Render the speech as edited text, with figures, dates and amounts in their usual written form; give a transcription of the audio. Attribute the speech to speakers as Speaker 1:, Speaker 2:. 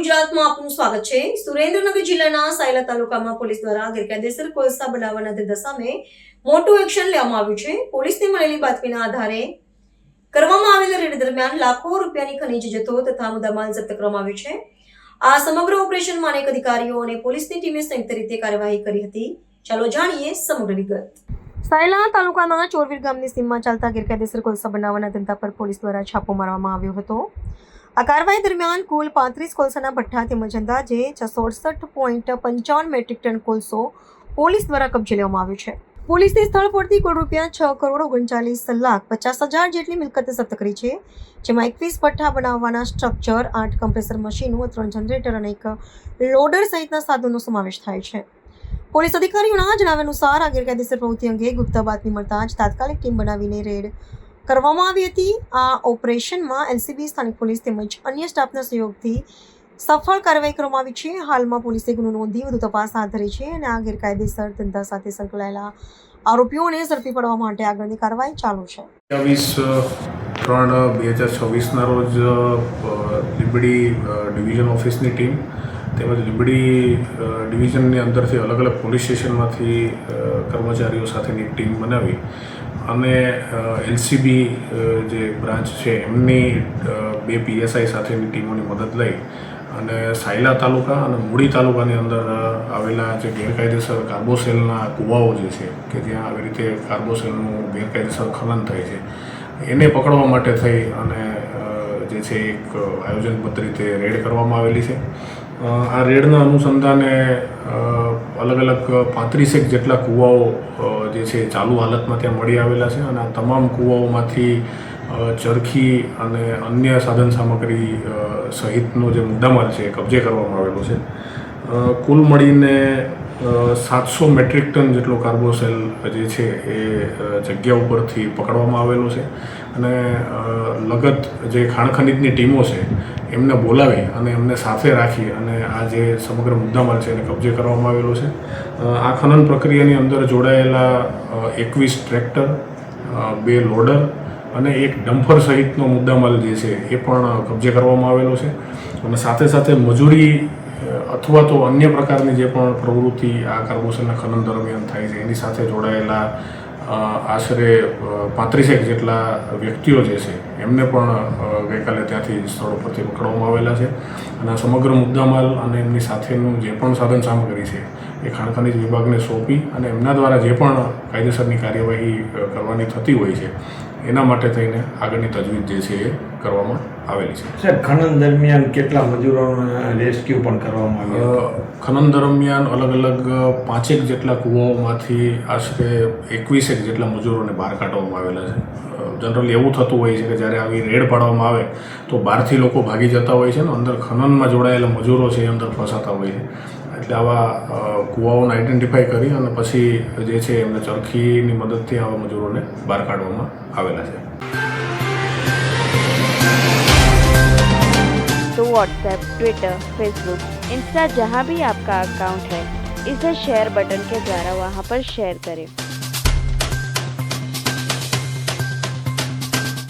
Speaker 1: ગુજરાતમાં આપનું સ્વાગત છે। સુરેન્દ્રનગર જિલ્લાના સાયલા તાલુકામાં પોલીસ દ્વારા ગેરકાયદેસર કોલસા બનાવવાના ધંધા સામે મોટું એક્શન લેવામાં આવ્યું છે। પોલીસને મળેલી બાતમીના આધારે કરવામાં આવેલા રેડ દરમિયાન લાખો રૂપિયાની ખનીજ જથ્થો તથા મુદ્દામાલ જપ્ત કરવામાં આવ્યો છે। આ સમગ્ર ઓપરેશનમાં અનેક અધિકારીઓ અને પોલીસની ટીમે સંયુક્ત રીતે કાર્યવાહી કરી હતી। ચાલો જાણીએ સમગ્ર વિગત। સાયલા તાલુકાના ચોરવીર ગામની સીમમાં ચાલતા ગેરકાયદેસર કોલસા બનાવવાના ધંધા પર પોલીસ દ્વારા છાપો મારવામાં આવ્યો હતો। આ કાર્યવાહી દરમિયાન કુલ 35 કોલસાના ભઠ્ઠા તેમજ અંદાજે 668.55 મેટ્રિક ટન કોલસો પોલીસ દ્વારા કબજે લેવામાં આવ્યો છે। પોલીસે સ્થળ પરથી કુલ રૂપિયા 6,39,50,000 જેટલી મિલકત જપ્ત કરી છે, જેમાં 21 ભઠ્ઠા બનાવવાના સ્ટ્રક્ચર, 8 કમ્પ્રેસર મશીનો, 3 જનરેટર અને 1 લોડર સહિતના સાધનોનો સમાવેશ થાય છે। પોલીસ અધિકારીઓના જણાવ્યા અનુસાર આ ગેરકાયદેસર પ્રવૃત્તિ અંગે ગુપ્ત બાતમી મળતા જ તાત્કાલિક ટીમ બનાવીને રેડ કરવામાં આવી હતી। આ ઓપરેશનમાં એલસીબી, સ્થાનિક પોલીસ તેમજ અન્ય સ્ટાફના સહયોગથી સફળ કાર્યવાહી કરવામાં આવી છે। હાલમાં પોલીસે ગુનો નોંધી વધુ તપાસ હાથ ધરી છે અને આ ગેરકાયદેસર ધંધા સાથે સંકળાયેલા આરોપીઓને ઝડપી પાડવા માટે આગળની કાર્યવાહી ચાલુ છે।
Speaker 2: 23/3/2026 રોજ લીંબડી ડિવિઝન ઓફિસની ટીમ તેમજ લીંબડી ડિવિઝનની અંદરથી અલગ અલગ પોલીસ સ્ટેશનમાંથી કર્મચારીઓ સાથેની એક ટીમ બનાવી અને એલસીબી જે બ્રાન્ચ છે એમની 2 પીએસઆઈ સાથેની ટીમોની મદદ લઈ અને સાયલા તાલુકા અને મૂડી તાલુકાની અંદર આવેલા જે ગેરકાયદેસર કાર્બોસેલના કૂવાઓ જે છે કે જ્યાં આવી રીતે કાર્બોસેલનું ગેરકાયદેસર ખનન થાય છે એને પકડવા માટે થઈ અને જે છે એક આયોજનબદ્ધ રીતે રેડ કરવામાં આવેલી છે। આ રેડના અનુસંધાને અલગ અલગ 35 જેટલા કૂવાઓ જે છે ચાલુ હાલતમાં ત્યાં મળી આવેલા છે અને આ તમામ કૂવાઓમાંથી ચરખી અને અન્ય સાધન સામગ્રી સહિતનો જે મુદ્દામાલ છે એ કબજે કરવામાં આવેલો છે। કુલ મળીને 700 મેટ્રિક ટન જેટલો કાર્બોસેલ જે છે એ જગ્યા ઉપરથી પકડવામાં આવેલો છે અને લગત જે ખાણ ખનીજની ટીમો છે એમને બોલાવી અને એમને સાથે રાખી અને આ જે સમગ્ર મુદ્દામાલ છે એને કબજે કરવામાં આવેલો છે। આ ખનન પ્રક્રિયાની અંદર જોડાયેલા 21 ટ્રેક્ટર, 2 લોડર અને 1 ડમ્પર સહિતનો મુદ્દામાલ જે છે એ પણ કબજે કરવામાં આવેલો છે અને સાથે સાથે મજૂરી અથવા તો અન્ય પ્રકારની જે પણ પ્રવૃત્તિ આ કાર્બોસેલના ખનન દરમિયાન થાય છે એની સાથે જોડાયેલા આશરે 35 જેટલા વ્યક્તિઓ જે છે એમને પણ ગઈકાલે ત્યાંથી સ્થળો પરથી પકડવામાં આવેલા છે અને આ સમગ્ર મુદ્દામાલ અને એમની સાથેનું જે પણ સાધન સામગ્રી છે એ ખાણ ખનીજ વિભાગને સોંપી અને એમના દ્વારા જે પણ કાયદેસરની કાર્યવાહી કરવાની થતી હોય છે એના માટે થઈને આગળની તજવીજ જે છે એ કરવામાં આવેલી છે।
Speaker 3: સાહેબ, ખનન દરમિયાન કેટલા મજૂરોને રેસ્ક્યુ પણ કરવામાં આવ્યા?
Speaker 2: ખનન દરમિયાન અલગ અલગ 5 જેટલા કૂવાઓમાંથી આશરે 21 જેટલા મજૂરોને બહાર કાઢવામાં આવેલા છે। જનરલી એવું થતું હોય છે કે જ્યારે આવી રેડ પાડવામાં આવે તો બહારથી લોકો ભાગી જતા હોય છે ને અંદર ખનનમાં જોડાયેલા મજૂરો છે એ અંદર ફસાતા હોય છે, એટલે આવા કૂવાઓને આઈડેન્ટિફાઈ કરી અને પછી જે છે એમને ચરખીની મદદથી આવા મજૂરોને બહાર કાઢવામાં આવેલા છે।
Speaker 4: तो व्हाट्सएप, ट्विटर, फेसबुक, इंस्टा जहाँ भी आपका अकाउंट है, इसे शेयर बटन के द्वारा वहाँ पर शेयर करें।